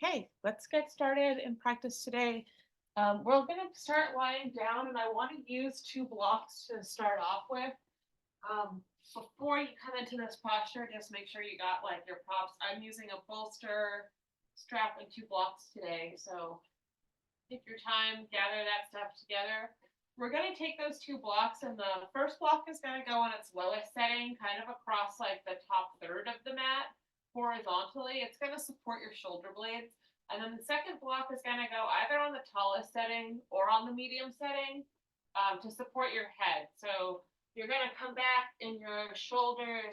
Okay, let's get started in practice today. We're going to start lying down, and I want to use two blocks to start off with. Before you come into this posture, just make sure you got like your props. I'm using a bolster, strap, and two blocks today. So take your time, gather that stuff together. We're going to take those two blocks, and the first block is going to go on its lowest setting, kind of across like the top third of the mat horizontally. It's going to support your shoulder blades. And then the second block is going to go either on the tallest setting or on the medium setting to support your head. So you're going to come back and your shoulder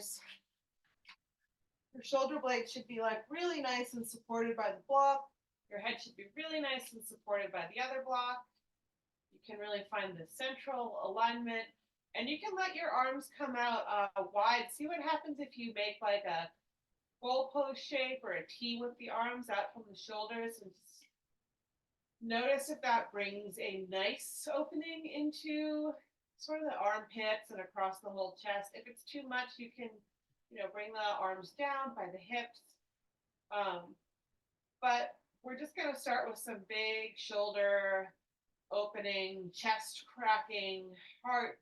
blades should be like really nice and supported by the block. Your head should be really nice and supported by the other block. You can really find the central alignment, and you can let your arms come out wide. See what happens if you make like a goalpost shape or a T with the arms out from the shoulders, and notice if that brings a nice opening into sort of the armpits and across the whole chest. If it's too much, you can, bring the arms down by the hips. But we're just going to start with some big shoulder opening, chest cracking, heart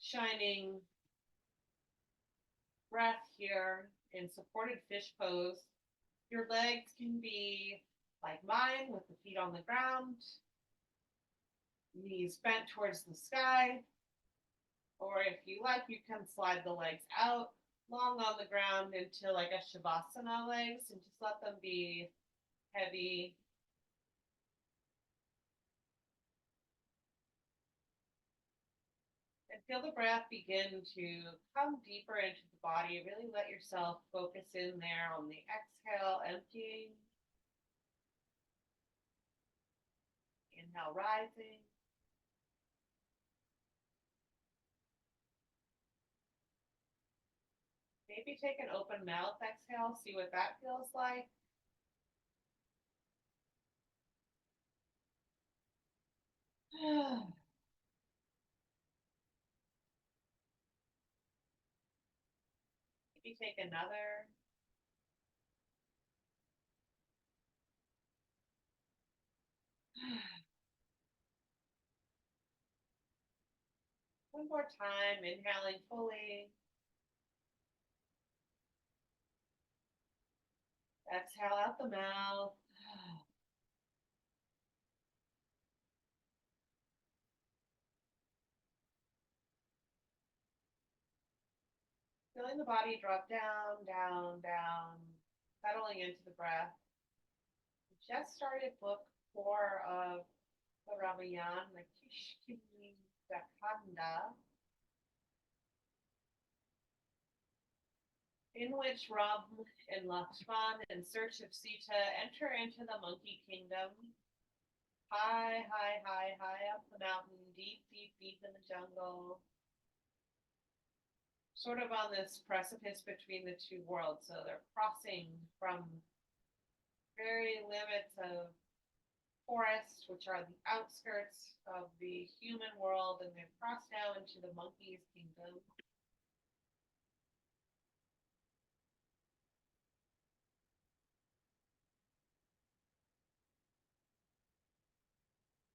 shining breath here in supported fish pose. Your legs can be like mine with the feet on the ground, knees bent towards the sky, or if you like, you can slide the legs out long on the ground into like a shavasana legs and just let them be heavy. And feel the breath begin to come deeper into the body. Really let yourself focus in there on the exhale, emptying. Inhale, rising. Maybe take an open mouth exhale, see what that feels like. Maybe take another. One more time, inhaling fully. Exhale out the mouth. Feeling the body drop down, down, down, settling into the breath. We just started book 4 of the Rāmāyana, the Kishkini Dakanda, in which Rāma and Laksmana, in search of Sita, enter into the monkey kingdom. High, high, high, high up the mountain, deep, deep, deep in the jungle. Sort of on this precipice between the two worlds. So they're crossing from very limits of forest, which are the outskirts of the human world, and they've crossed now into the monkey's kingdom.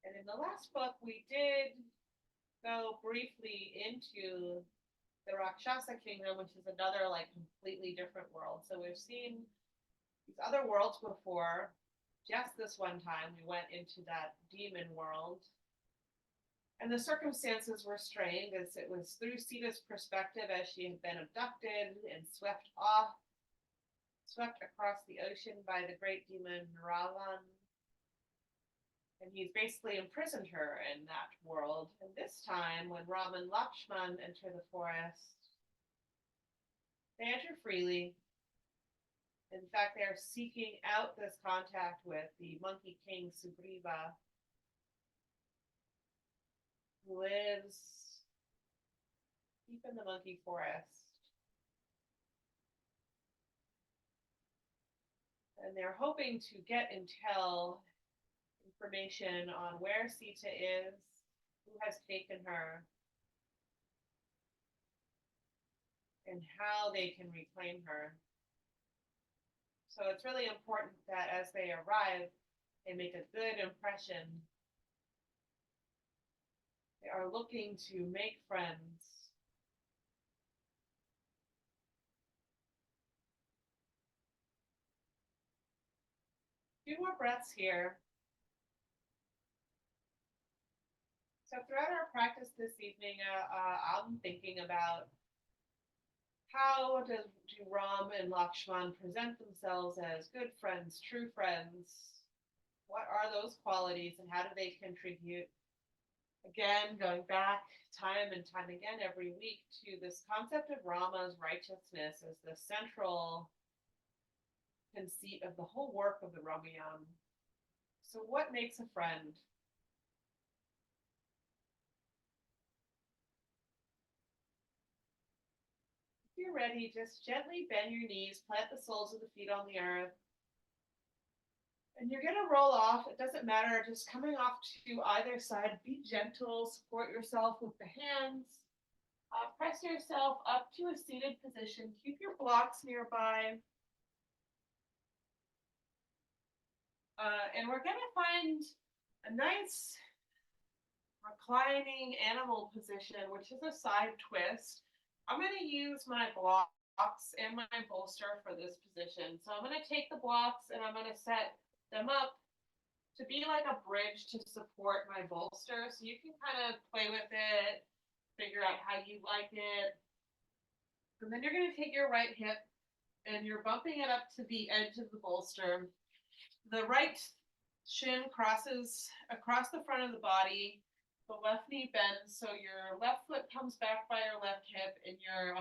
And in the last book, we did go briefly into the Rakshasa kingdom, which is another like completely different world. So we've seen these other worlds before. Just this one time, we went into that demon world. And the circumstances were strained as it was through Sita's perspective as she had been abducted and swept across the ocean by the great demon Ravan. And he's basically imprisoned her in that world. And this time, when Rāma and Laksmana enter the forest, they enter freely. In fact, they are seeking out this contact with the monkey king Sugrīva, who lives deep in the monkey forest. And they're hoping to get intel information on where Sita is, who has taken her, and how they can reclaim her. So it's really important that as they arrive, they make a good impression. They are looking to make friends. A few more breaths here. So throughout our practice this evening, I'm thinking about how do Ram and Lakshman present themselves as good friends, true friends? What are those qualities and how do they contribute? Again, going back time and time again every week to this concept of Rama's righteousness as the central conceit of the whole work of the Rāmāyana. So what makes a friend? If you're ready, just gently bend your knees, plant the soles of the feet on the earth. And you're gonna roll off, it doesn't matter, just coming off to either side. Be gentle, support yourself with the hands. Press yourself up to a seated position. Keep your blocks nearby. And we're gonna find a nice reclining animal position, which is a side twist. I'm gonna use my blocks and my bolster for this position. So I'm gonna take the blocks and I'm gonna set them up to be like a bridge to support my bolster. So you can kind of play with it, figure out how you like it. And then you're going to take your right hip and you're bumping it up to the edge of the bolster. The right shin crosses across the front of the body. The left knee bends, so your left foot comes back by your left hip, and your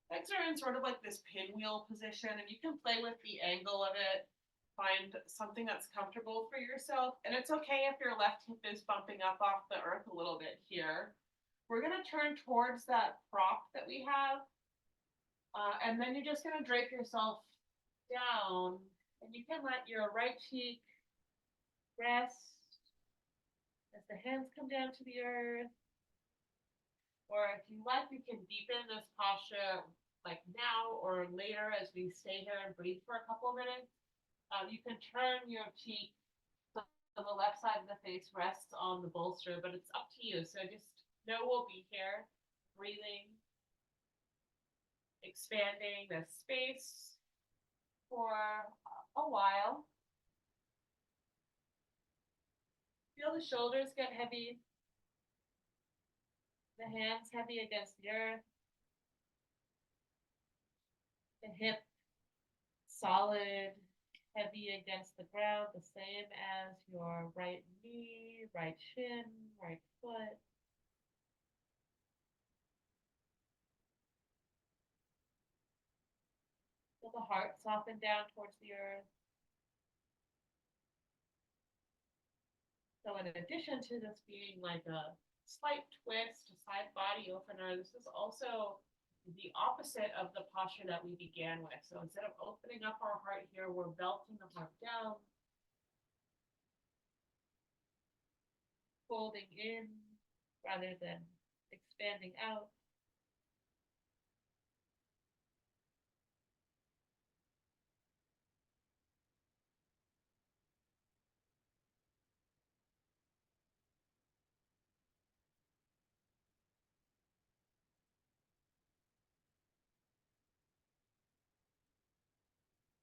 legs are in sort of like this pinwheel position, and you can play with the angle of it. Find something that's comfortable for yourself. And it's okay if your left hip is bumping up off the earth a little bit here. We're going to turn towards that prop that we have. And then you're just going to drape yourself down. And you can let your right cheek rest as the hands come down to the earth. Or if you like, you can deepen this posture like now or later as we stay here and breathe for a couple of minutes. You can turn your cheek so the left side of the face rests on the bolster, but it's up to you. So just know we'll be here, breathing, expanding the space for a while. Feel the shoulders get heavy, the hands heavy against the earth, the hip solid, heavy against the ground, the same as your right knee, right shin, right foot. Feel the heart soften down towards the earth. So in addition to this being like a slight twist, a side body opener, this is also the opposite of the posture that we began with. So instead of opening up our heart here, we're belting the heart down, folding in rather than expanding out.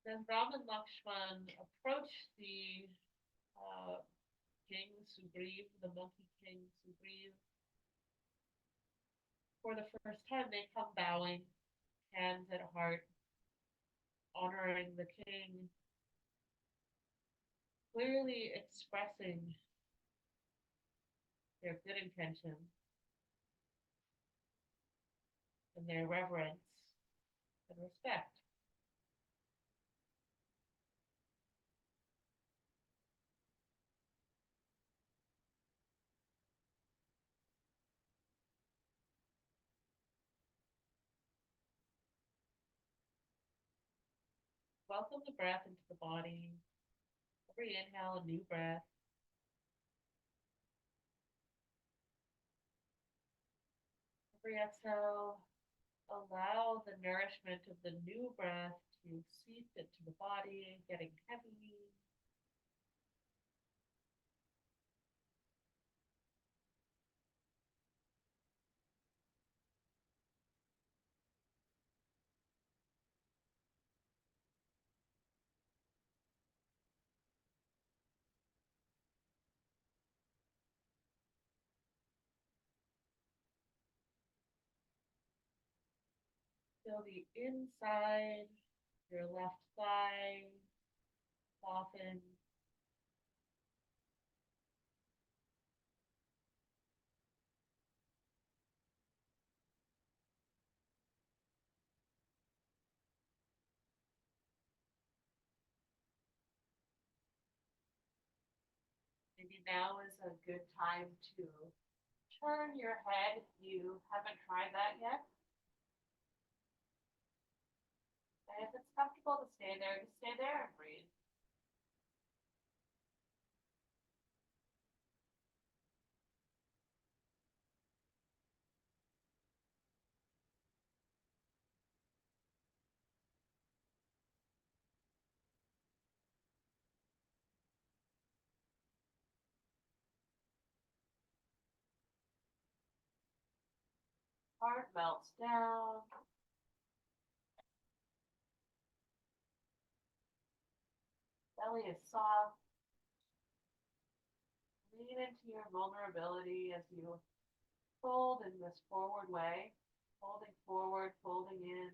Then Rāma and Laksmana approach the king Sugrīva, the monkey king Sugrīva. For the first time, they come bowing, hands at heart, honoring the king, clearly expressing their good intention and their reverence and respect. Welcome the breath into the body. Every inhale, a new breath. Every exhale, allow the nourishment of the new breath to seep into the body, getting heavy. Feel the inside, your left thigh, soften. Maybe now is a good time to turn your head if you haven't tried that yet. And if it's comfortable to stay there, just stay there and breathe. Heart melts down. Belly is soft. Lean into your vulnerability as you fold in this forward way. Folding forward, folding in.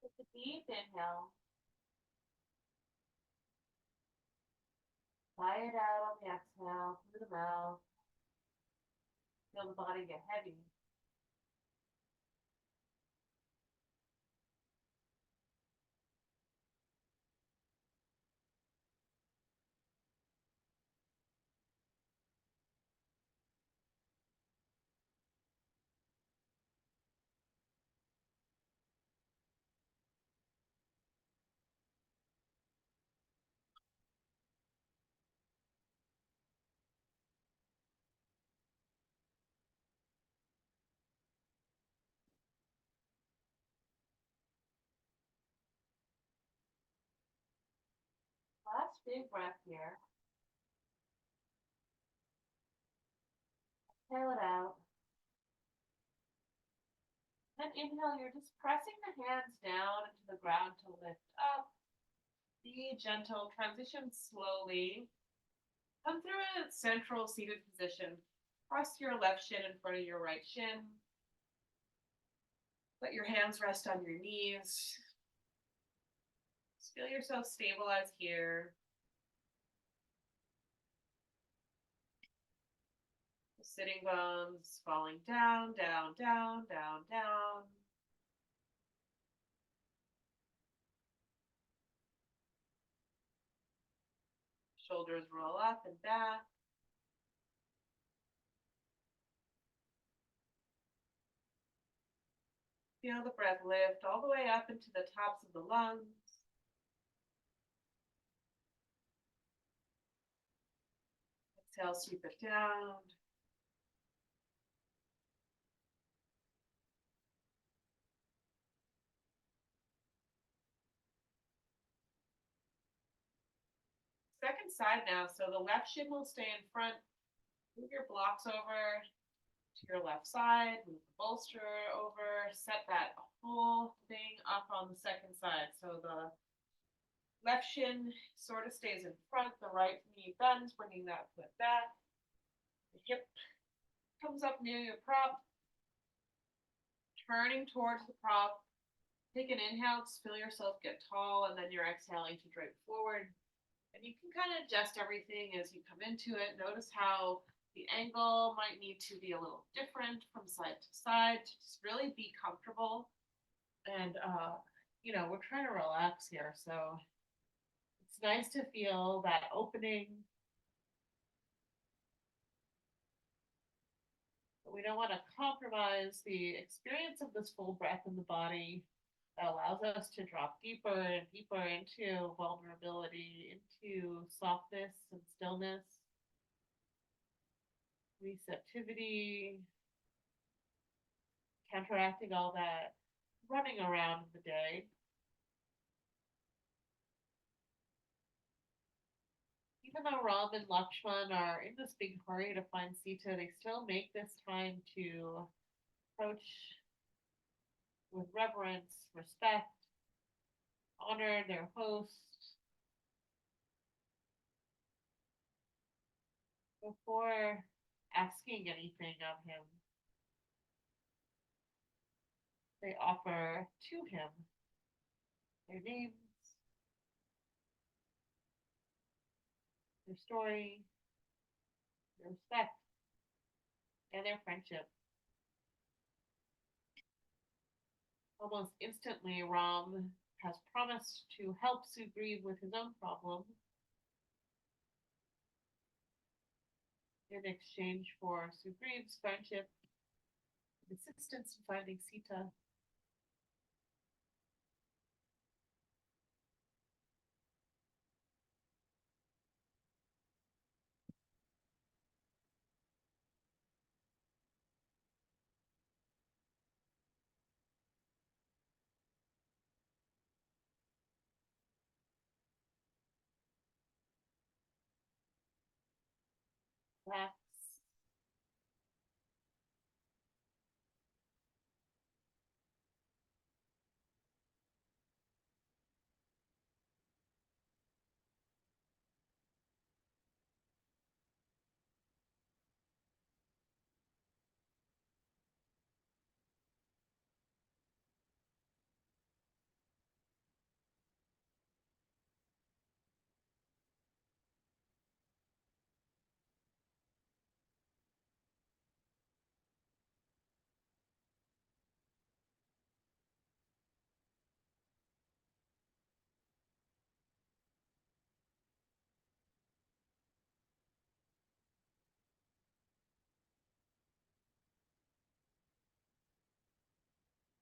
Take a deep inhale. Sigh it out on the exhale through the mouth. Feel the body get heavy. Last big breath here. Exhale it out. Then inhale, you're just pressing the hands down into the ground to lift up. Be gentle, transition slowly. Come through a central seated position. Press your left shin in front of your right shin. Let your hands rest on your knees. Just feel yourself stabilize here. The sitting bones falling down, down, down, down, down. Shoulders roll up and back. Feel the breath lift all the way up into the tops of the lungs. Exhale, sweep it down. Second side now, so the left shin will stay in front. Move your blocks over to your left side, move the bolster over, set that whole thing up on the second side. So the left shin sort of stays in front, the right knee bends, bringing that foot back. The hip comes up near your prop, turning towards the prop. Take an inhale, just feel yourself get tall, and then you're exhaling to drape forward. And you can kind of adjust everything as you come into it. Notice how the angle might need to be a little different from side to side to just really be comfortable. And, we're trying to relax here. So it's nice to feel that opening. But we don't want to compromise the experience of this full breath in the body that allows us to drop deeper and deeper into vulnerability, into softness and stillness, receptivity, counteracting all that running around the day. Even though Ram and Lakshman are in this big hurry to find Sita, they still make this time to approach with reverence, respect, honor their host before asking anything of him. They offer to him their names, their story, their respect, and their friendship. Almost instantly, Ram has promised to help Sugriva with his own problem in exchange for Sugriva's friendship and assistance in finding Sita. That's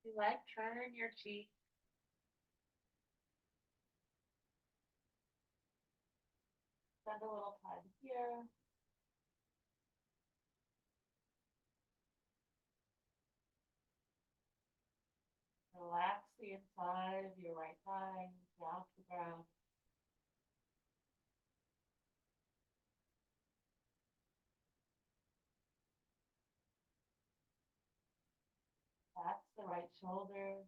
you like turn your cheek, spend a little time here. Relax the inside of your right thigh down to the ground. That's the right shoulder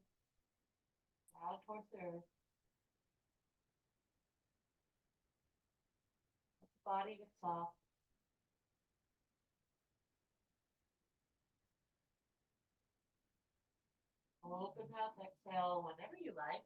down towards the earth. Let the body get soft. Open mouth exhale whenever you like.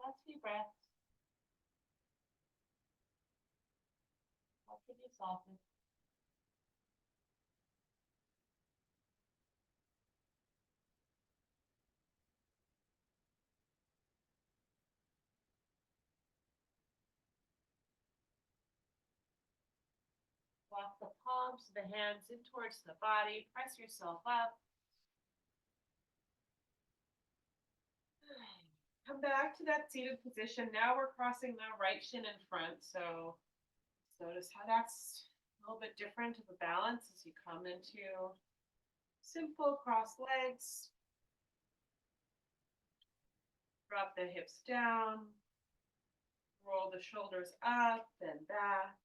Last few breaths. How can you soften? Walk the palms of the hands in towards the body. Press yourself up. Come back to that seated position. Now we're crossing the right shin in front. So notice how that's a little bit different of a balance as you come into simple cross legs. Drop the hips down. Roll the shoulders up and back.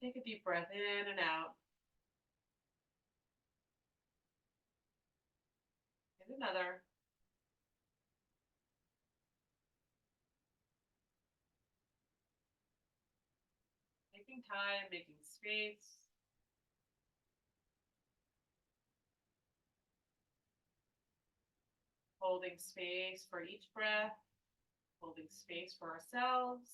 Take a deep breath in and out. And another. Taking time, making space. Holding space for each breath. Holding space for ourselves.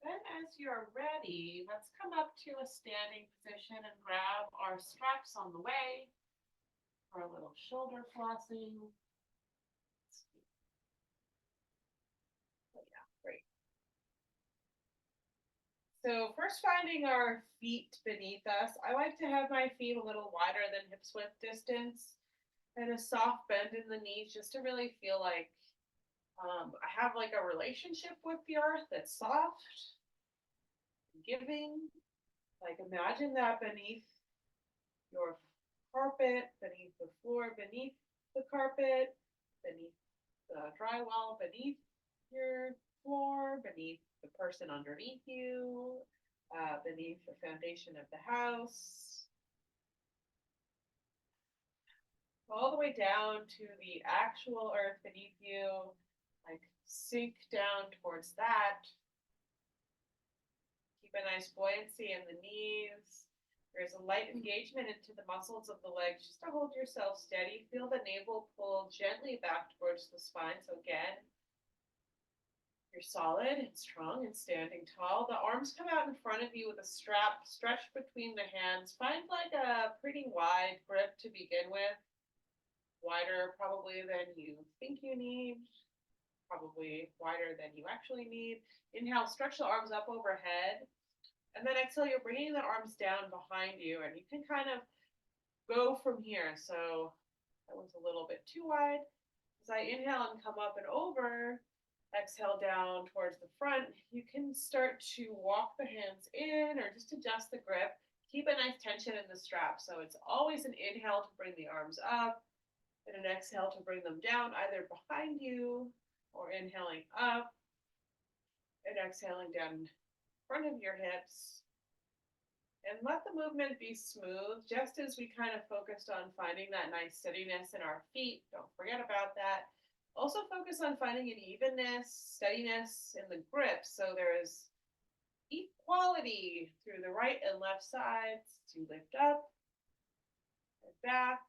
And then as you're ready, let's come up to a standing position and grab our straps on the way for a little shoulder flossing. Oh, yeah, great. So first finding our feet beneath us. I like to have my feet a little wider than hips width distance and a soft bend in the knees just to really feel like I have like a relationship with the earth that's soft, giving. Like imagine that beneath your carpet, beneath the floor, beneath the carpet, beneath the drywall, beneath your floor, beneath the person underneath you, beneath the foundation of the house, all the way down to the actual earth beneath you, like sink down towards that. Keep a nice buoyancy in the knees. There's a light engagement into the muscles of the legs just to hold yourself steady. Feel the navel pull gently back towards the spine. So again, you're solid and strong and standing tall. The arms come out in front of you with a strap stretched between the hands. Find like a pretty wide grip to begin with. Wider probably than you think you need. Probably wider than you actually need. Inhale, stretch the arms up overhead. And then exhale, you're bringing the arms down behind you, and you can kind of go from here. So that was a little bit too wide. As I inhale and come up and over, exhale down towards the front, you can start to walk the hands in or just adjust the grip. Keep a nice tension in the strap. So it's always an inhale to bring the arms up and an exhale to bring them down, either behind you or inhaling up and exhaling down in front of your hips. And let the movement be smooth, just as we kind of focused on finding that nice steadiness in our feet. Don't forget about that. Also focus on finding an evenness, steadiness in the grip. So there is equality through the right and left sides to lift up and back.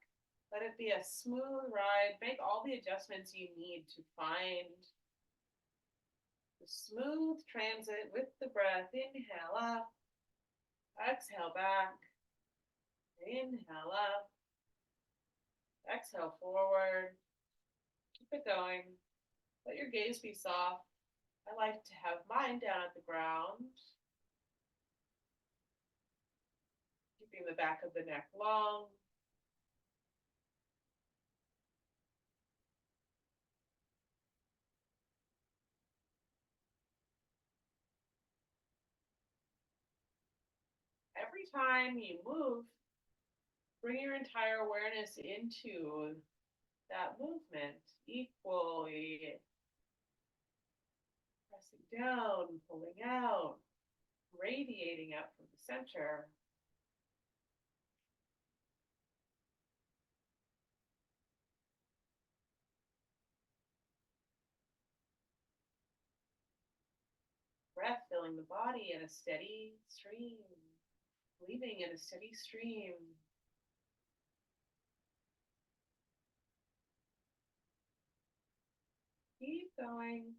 Let it be a smooth ride. Make all the adjustments you need to find the smooth transit with the breath. Inhale up. Exhale back. Inhale up. Exhale forward. Keep it going. Let your gaze be soft. I like to have mine down at the ground. Keeping the back of the neck long. Every time you move, bring your entire awareness into that movement equally. Pressing down, pulling out, radiating out from the center. Breath filling the body in a steady stream, leaving in a steady stream. Keep going.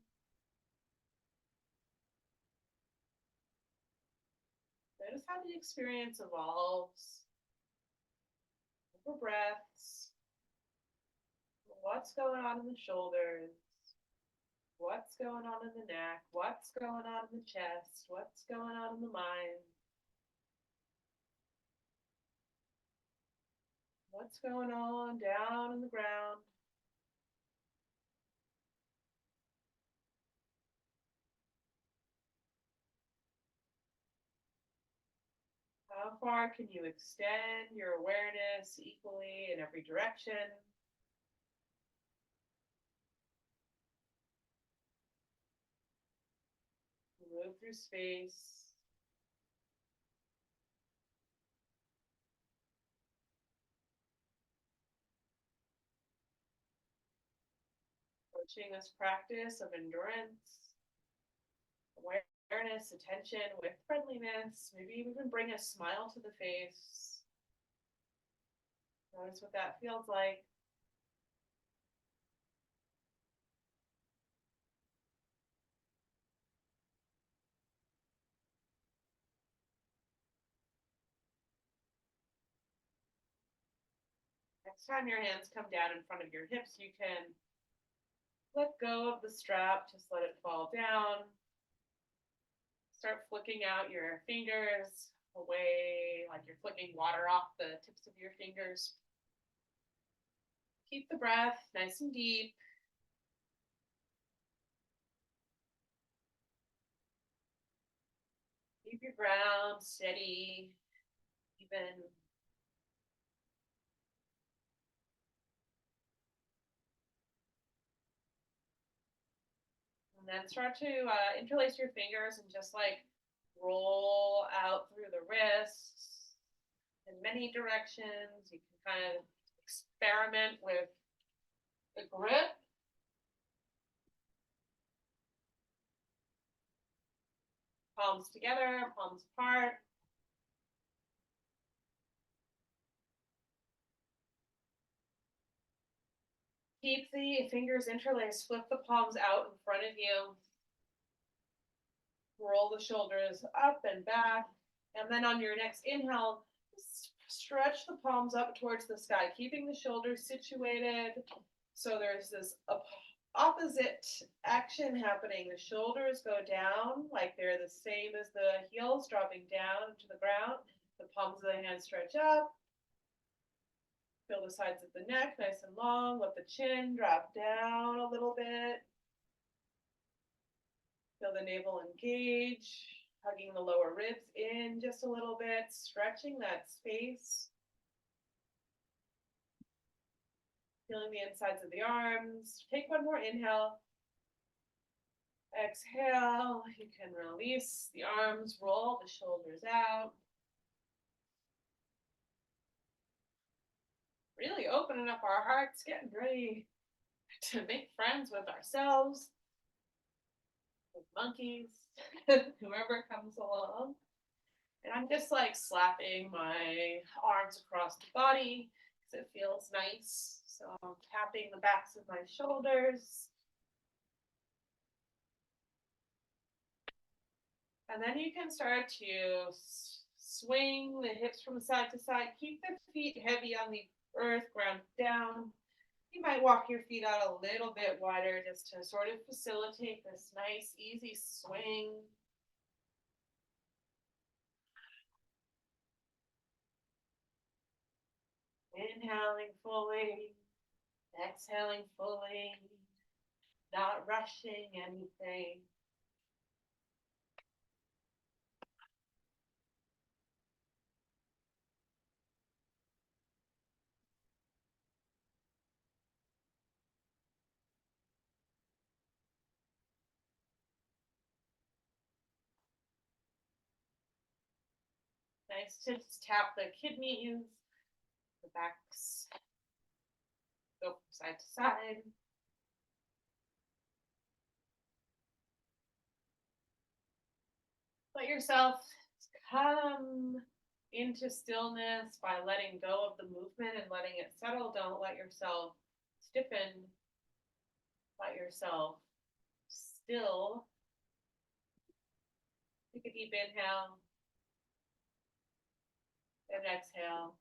Notice how the experience evolves over breaths. What's going on in the shoulders? What's going on in the neck? What's going on in the chest? What's going on in the mind? What's going on down in the ground? far can you extend your awareness equally in every direction? Move through space. Approaching this practice of endurance, awareness, attention with friendliness. Maybe even bring a smile to the face. Notice what that feels like. Next time your hands come down in front of your hips, you can let go of the strap, just let it fall down. Start flicking out your fingers away, like you're flicking water off the tips of your fingers. Keep the breath nice and deep. Keep your ground steady, even. And then start to interlace your fingers and just like roll out through the wrists in many directions. You can kind of experiment with the grip. Palms together, palms apart. Keep the fingers interlaced, flip the palms out in front of you. Roll the shoulders up and back. And then on your next inhale, stretch the palms up towards the sky, keeping the shoulders situated. So there's this opposite action happening. The shoulders go down like they're the same as the heels dropping down to the ground. The palms of the hands stretch up. Feel the sides of the neck nice and long. Let the chin drop down a little bit. Feel the navel engage, hugging the lower ribs in just a little bit, stretching that space. Feeling the insides of the arms. Take one more inhale. Exhale. You can release the arms, roll the shoulders out. Really opening up our hearts, getting ready to make friends with ourselves, with monkeys, whoever comes along. And I'm just like slapping my arms across the body because it feels nice. So I'm tapping the backs of my shoulders. And then you can start to swing the hips from side to side. Keep the feet heavy on the earth, ground down. You might walk your feet out a little bit wider just to sort of facilitate this nice, easy swing. Inhaling fully, exhaling fully, not rushing anything. Nice to just tap the kidneys, the backs, go from side to side. Let yourself come into stillness by letting go of the movement and letting it settle. Don't let yourself stiffen. Let yourself still. Take a deep inhale and exhale.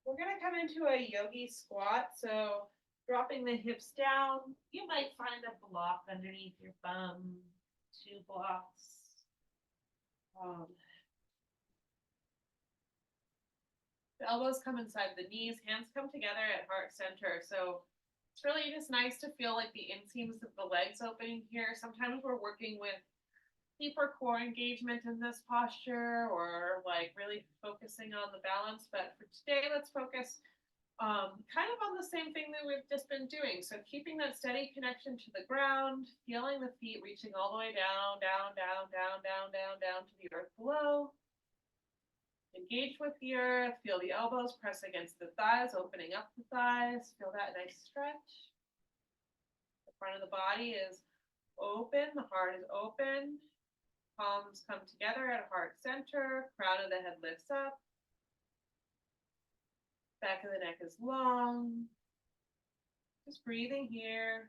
We're going to come into a yogi squat. So dropping the hips down, you might find a block underneath your bum, 2 blocks. The elbows come inside the knees, hands come together at heart center. So it's really just nice to feel like the inseams of the legs opening here. Sometimes we're working with deeper core engagement in this posture, or like really focusing on the balance. But for today, let's focus kind of on the same thing that we've just been doing. So keeping that steady connection to the ground, feeling the feet reaching all the way down, down, down, down, down, down, down to the earth below. Engage with the earth, feel the elbows press against the thighs, opening up the thighs, feel that nice stretch. The front of the body is open, the heart is open, palms come together at heart center, crown of the head lifts up, back of the neck is long. Just breathing here.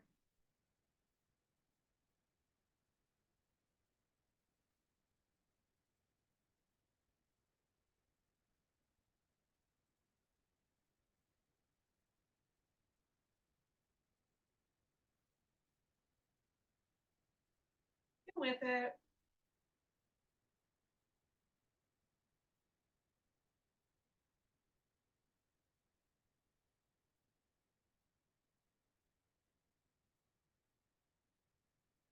With it.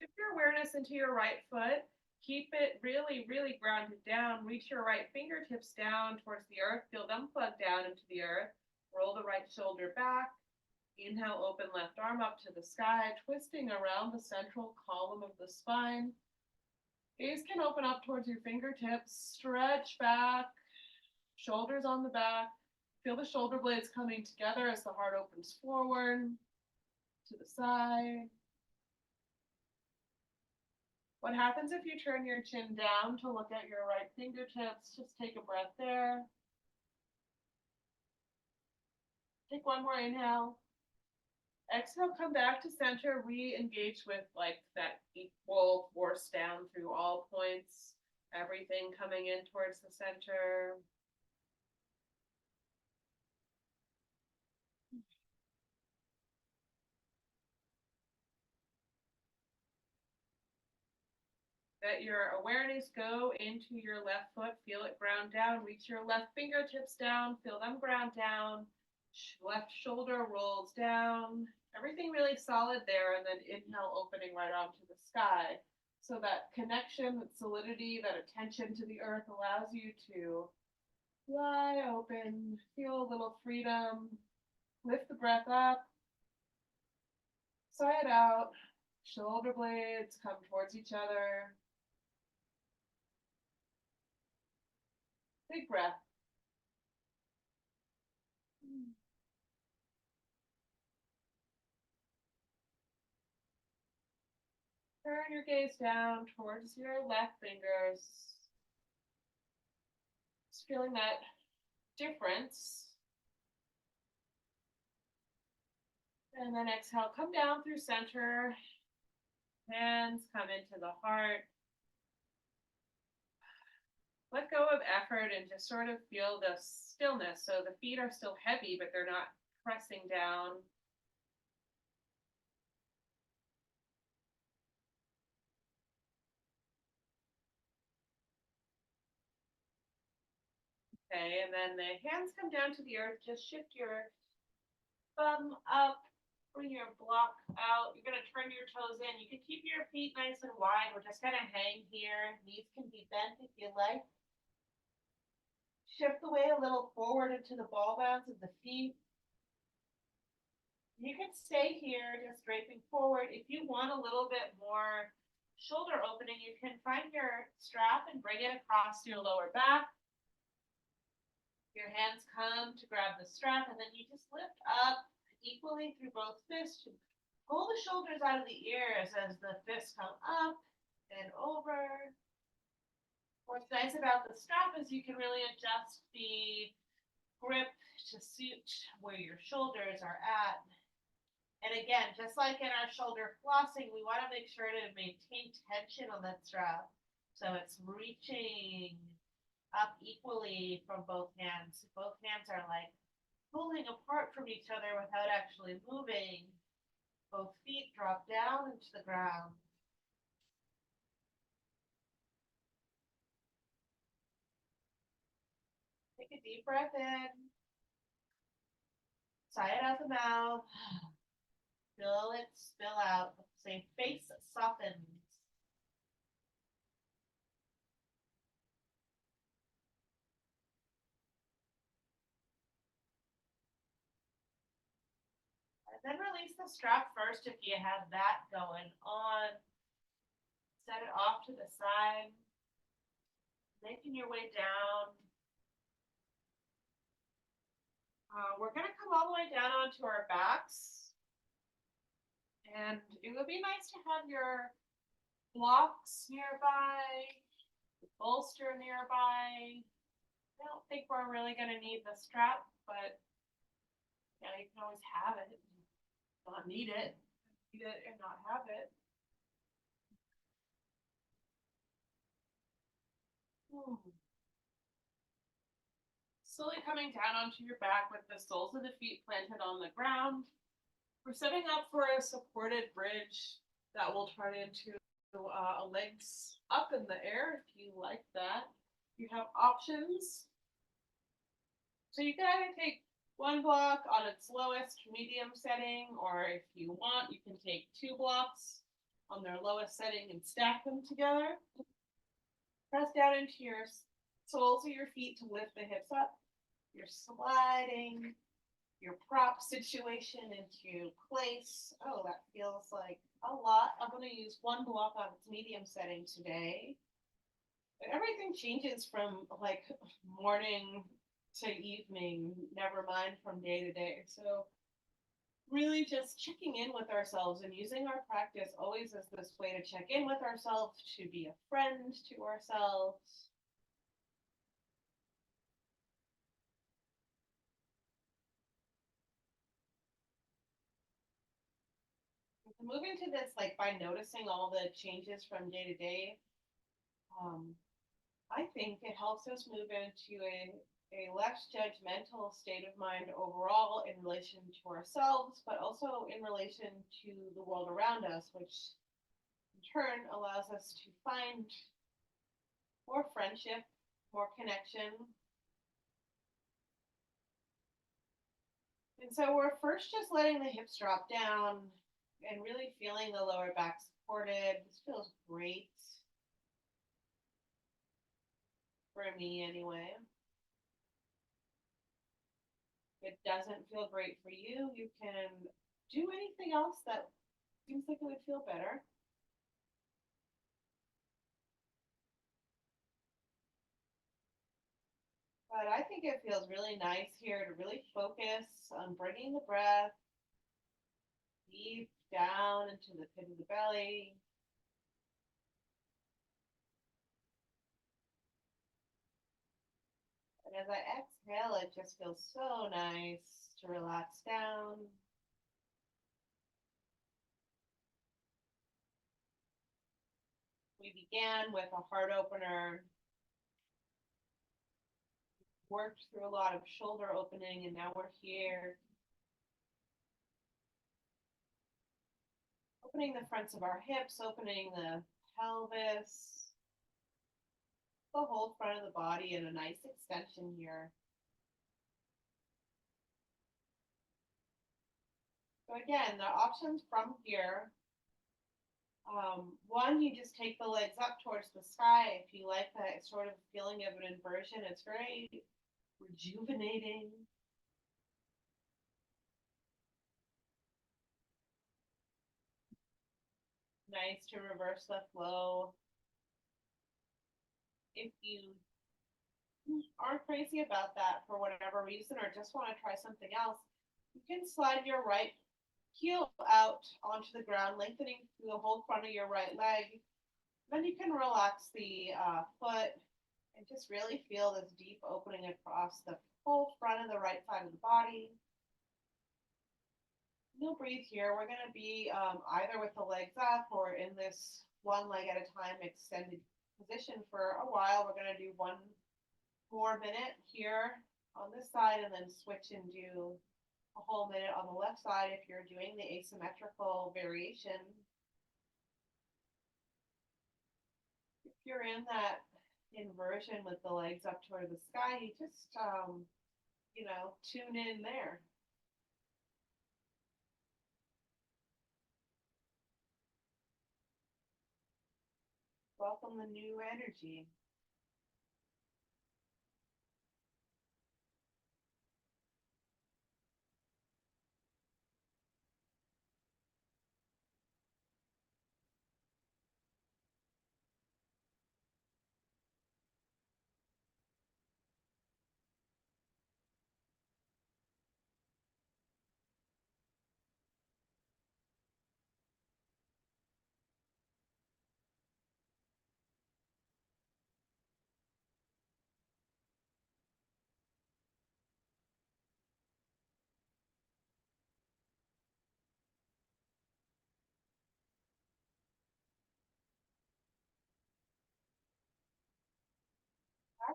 Shift your awareness into your right foot. Keep it really, really grounded down. Reach your right fingertips down towards the earth. Feel them plug down into the earth. Roll the right shoulder back. Inhale, open left arm up to the sky, twisting around the central column of the spine. Gaze can open up towards your fingertips. Stretch back. Shoulders on the back. Feel the shoulder blades coming together as the heart opens forward to the side. What happens if you turn your chin down to look at your right fingertips? Just take a breath there. Take one more inhale. Exhale, come back to center. Re-engage with like that equal force down through all points. Everything coming in towards the center. Let your awareness go into your left foot. Feel it ground down. Reach your left fingertips down. Feel them ground down. Left shoulder rolls down. Everything really solid there. And then inhale, opening right onto the sky. So that connection, that solidity, that attention to the earth allows you to fly open, feel a little freedom, lift the breath up, sigh it out, shoulder blades come towards each other. Big breath. Turn your gaze down towards your left fingers. Just feeling that difference. And then exhale, come down through center. Hands come into the heart. Let go of effort and just sort of feel the stillness. So the feet are still heavy, but they're not pressing down. Okay, and then the hands come down to the earth. Just shift your thumb up, bring your block out. You're going to turn your toes in. You can keep your feet nice and wide or just kind of hang here. Knees can be bent if you like. Shift the weight a little forward into the ball bounds of the feet. You can stay here, just draping forward. If you want a little bit more shoulder opening, you can find your strap and bring it across your lower back. Your hands come to grab the strap, and then you just lift up equally through both fists. Pull the shoulders out of the ears as the fists come up and over. What's nice about the strap is you can really adjust the grip to suit where your shoulders are at. And again, just like in our shoulder flossing, we want to make sure to maintain tension on that strap. So it's reaching up equally from both hands. Both hands are like pulling apart from each other without actually moving. Both feet drop down into the ground. Take a deep breath in. Sigh it out the mouth. Fill it, spill out. Say face softens. Then release the strap first if you have that going on. Set it off to the side. Making your way down. We're going to come all the way down onto our backs. And it would be nice to have your blocks nearby, bolster nearby. I don't think we're really going to need the strap, but yeah, you can always have it, not need it, and not have it. Slowly coming down onto your back with the soles of the feet planted on the ground. We're setting up for a supported bridge that will turn into legs up in the air if you like that. You have options. So you can either take one block on its lowest medium setting, or if you want, you can take 2 blocks on their lowest setting and stack them together. Press down into your soles of your feet to lift the hips up. You're sliding your prop situation into place. Oh, that feels like a lot. I'm going to use 1 block on its medium setting today. But everything changes from like morning to evening, never mind from day to day. So really just checking in with ourselves and using our practice always as this way to check in with ourselves, to be a friend to ourselves. Moving to this, like by noticing all the changes from day to day, I think it helps us move into a less judgmental state of mind overall in relation to ourselves, but also in relation to the world around us, which in turn allows us to find more friendship, more connection. And so we're first just letting the hips drop down and really feeling the lower back supported. This feels great. For me anyway. If it doesn't feel great for you, you can do anything else that seems like it would feel better. But I think it feels really nice here to really focus on bringing the breath deep down into the pit of the belly. And as I exhale, it just feels so nice to relax down. We began with a heart opener, worked through a lot of shoulder opening, and now we're here. Opening the fronts of our hips, opening the pelvis, the whole front of the body in a nice extension here. So again, the options from here. One, you just take the legs up towards the sky. If you like that sort of feeling of an inversion, it's very rejuvenating. Nice to reverse the flow. If you aren't crazy about that for whatever reason, or just want to try something else, you can slide your right heel out onto the ground, lengthening through the whole front of your right leg. Then you can relax the foot and just really feel this deep opening across the whole front of the right side of the body. You'll breathe here. We're going to be either with the legs up or in this one leg at a time extended position for a while. We're going to do 1 more minute here on this side and then switch and do a whole minute on the left side if you're doing the asymmetrical variation. If you're in that inversion with the legs up toward the sky, you just, tune in there. Welcome the new energy.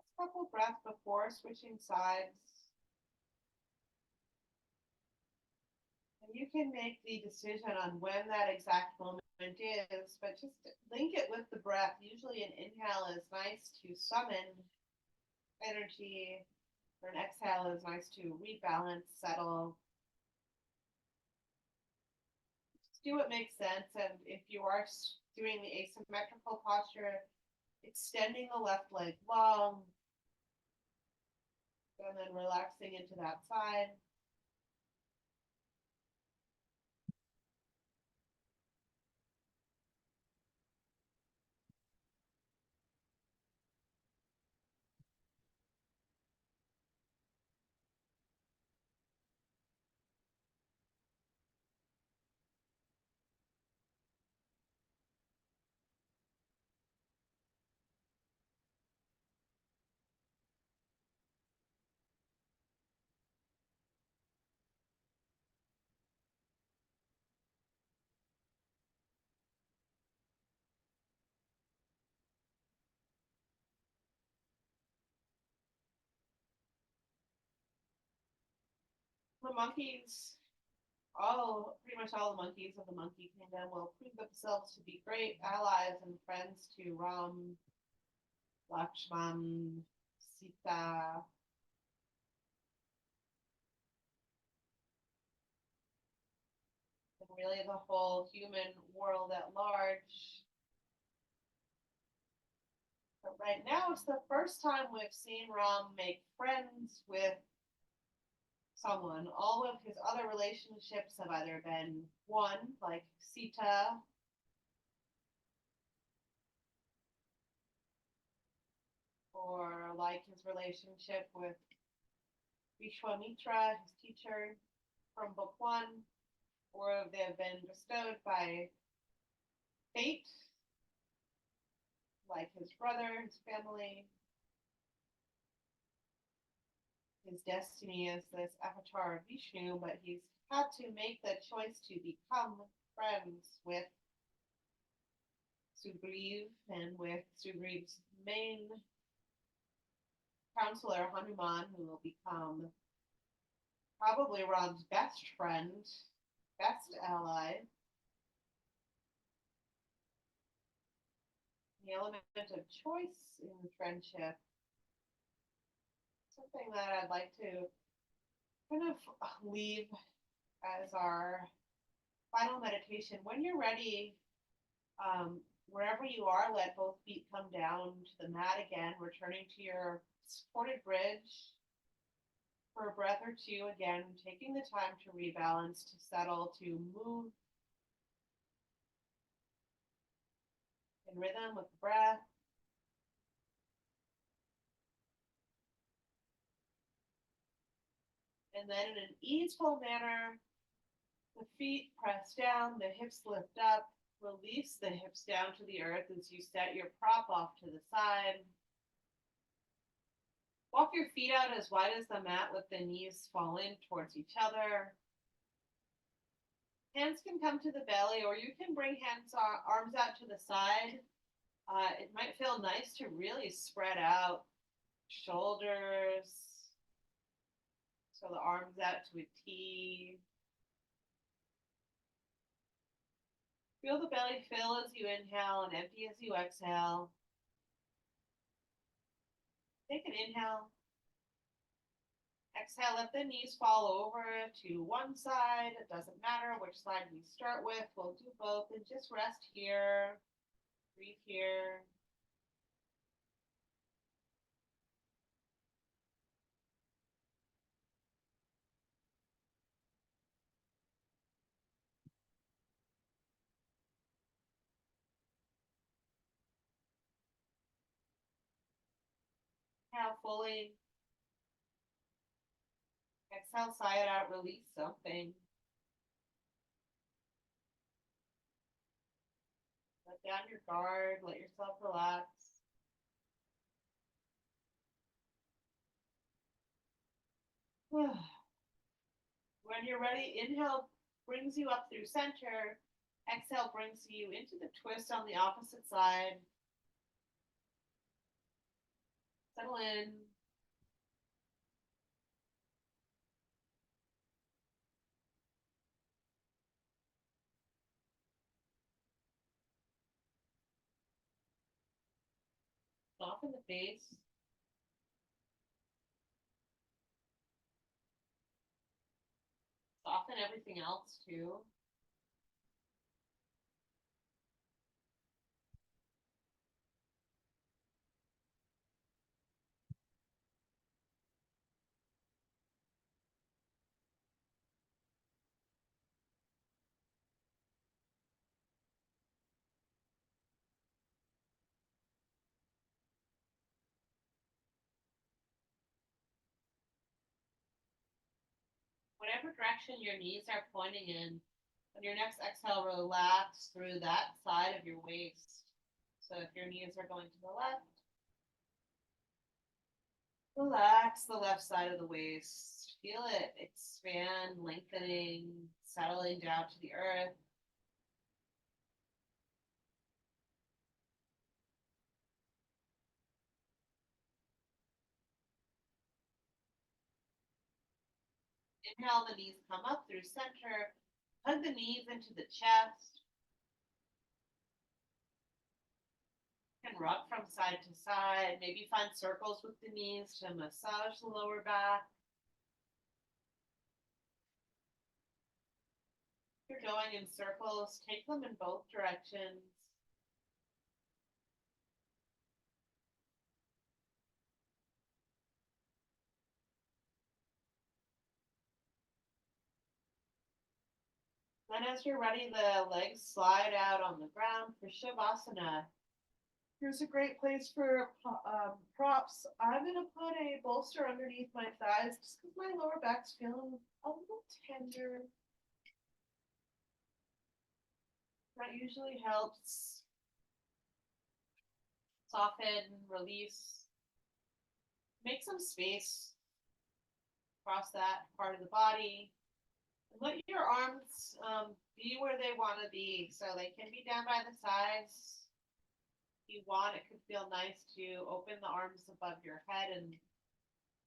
Last couple breaths before switching sides. And you can make the decision on when that exact moment is, but just link it with the breath. Usually an inhale is nice to summon energy, or an exhale is nice to rebalance, settle. Just do what makes sense. And if you are doing the asymmetrical posture, extending the left leg long, and then relaxing into that side. The monkeys, pretty much all the monkeys of the monkey kingdom will prove themselves to be great allies and friends to Ram, Lakshmana, Sita, and really the whole human world at large. But right now, it's the first time we've seen Ram make friends with someone. All of his other relationships have either been one, like Sita, or like his relationship with Vishwamitra, his teacher from book one, or they have been bestowed by fate, like his brother, his family. His destiny is this avatar of Vishnu, but he's had to make the choice to become friends with Sugrīva and with Sugrīva's main counselor, Hanuman, who will become probably Ram's best friend, best ally. The element of choice in friendship, something that I'd like to kind of leave as our final meditation. When you're ready, wherever you are, let both feet come down to the mat again, returning to your supported bridge for a breath or two. Again, taking the time to rebalance, to settle, to move in rhythm with the breath. And then in an easeful manner, the feet press down, the hips lift up, release the hips down to the earth as you set your prop off to the side. Walk your feet out as wide as the mat, let the knees fall in towards each other. Hands can come to the belly, or you can bring arms out to the side. It might feel nice to really spread out shoulders, so the arms out to a T. Feel the belly fill as you inhale and empty as you exhale. Take an inhale. Exhale, let the knees fall over to one side. It doesn't matter which side we start with. We'll do both and just rest here. Breathe here. Inhale fully. Exhale, sigh it out, release something. Let down your guard, let yourself relax. When you're ready, inhale brings you up through center. Exhale brings you into the twist on the opposite side. Settle in. Soften the face. Soften everything else too. Whatever direction your knees are pointing in, on your next exhale, relax through that side of your waist. So if your knees are going to the left, relax the left side of the waist. Feel it expand, lengthening, settling down to the earth. Inhale, the knees come up through center. Hug the knees into the chest. You can rock from side to side. Maybe find circles with the knees to massage the lower back. If you're going in circles, take them in both directions. Then as you're ready, the legs slide out on the ground for Shavasana. Here's a great place for props. I'm going to put a bolster underneath my thighs just because my lower back's feeling a little tender. That usually helps soften, release, make some space across that part of the body. Let your arms be where they want to be. So they can be down by the sides. If you want, it could feel nice to open the arms above your head and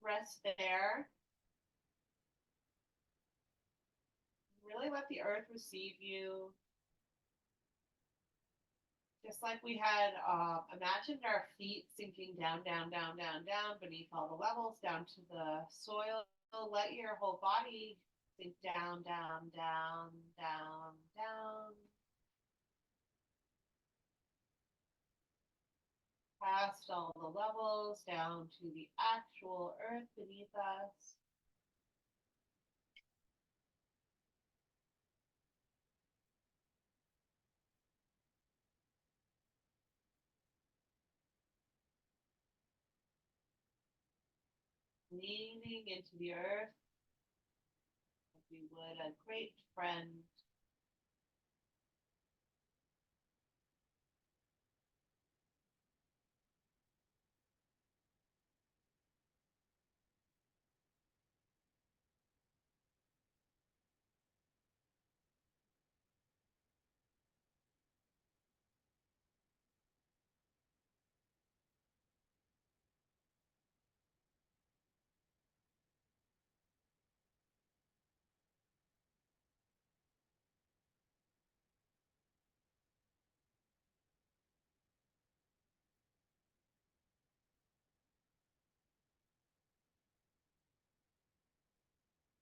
rest there. Really let the earth receive you. Just like we had imagined our feet sinking down, down, down, down, down beneath all the levels, down to the soil. Let your whole body sink down, down, down, down, down. Past all the levels, down to the actual earth beneath us. Leaning into the earth as we would a great friend.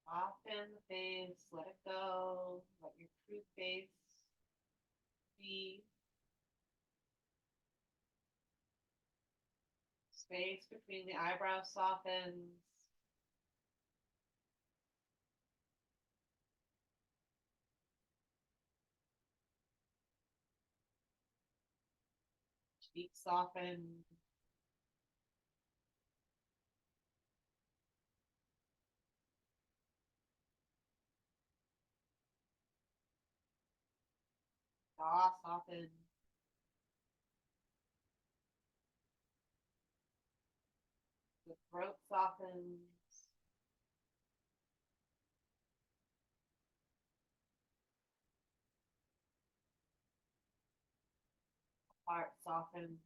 Soften the face, let it go, let your true face be. Space between the eyebrows softens. Cheeks soften. Jaw softens. The throat softens. Heart softens.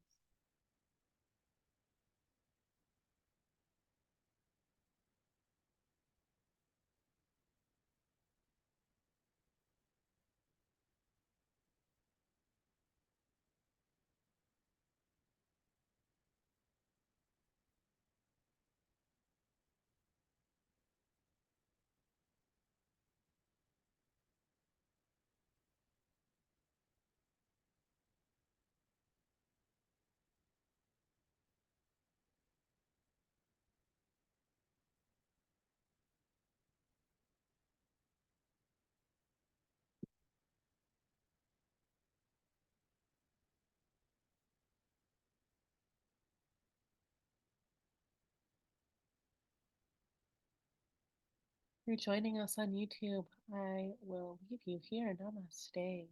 for joining us on YouTube. I will leave you here. Namaste.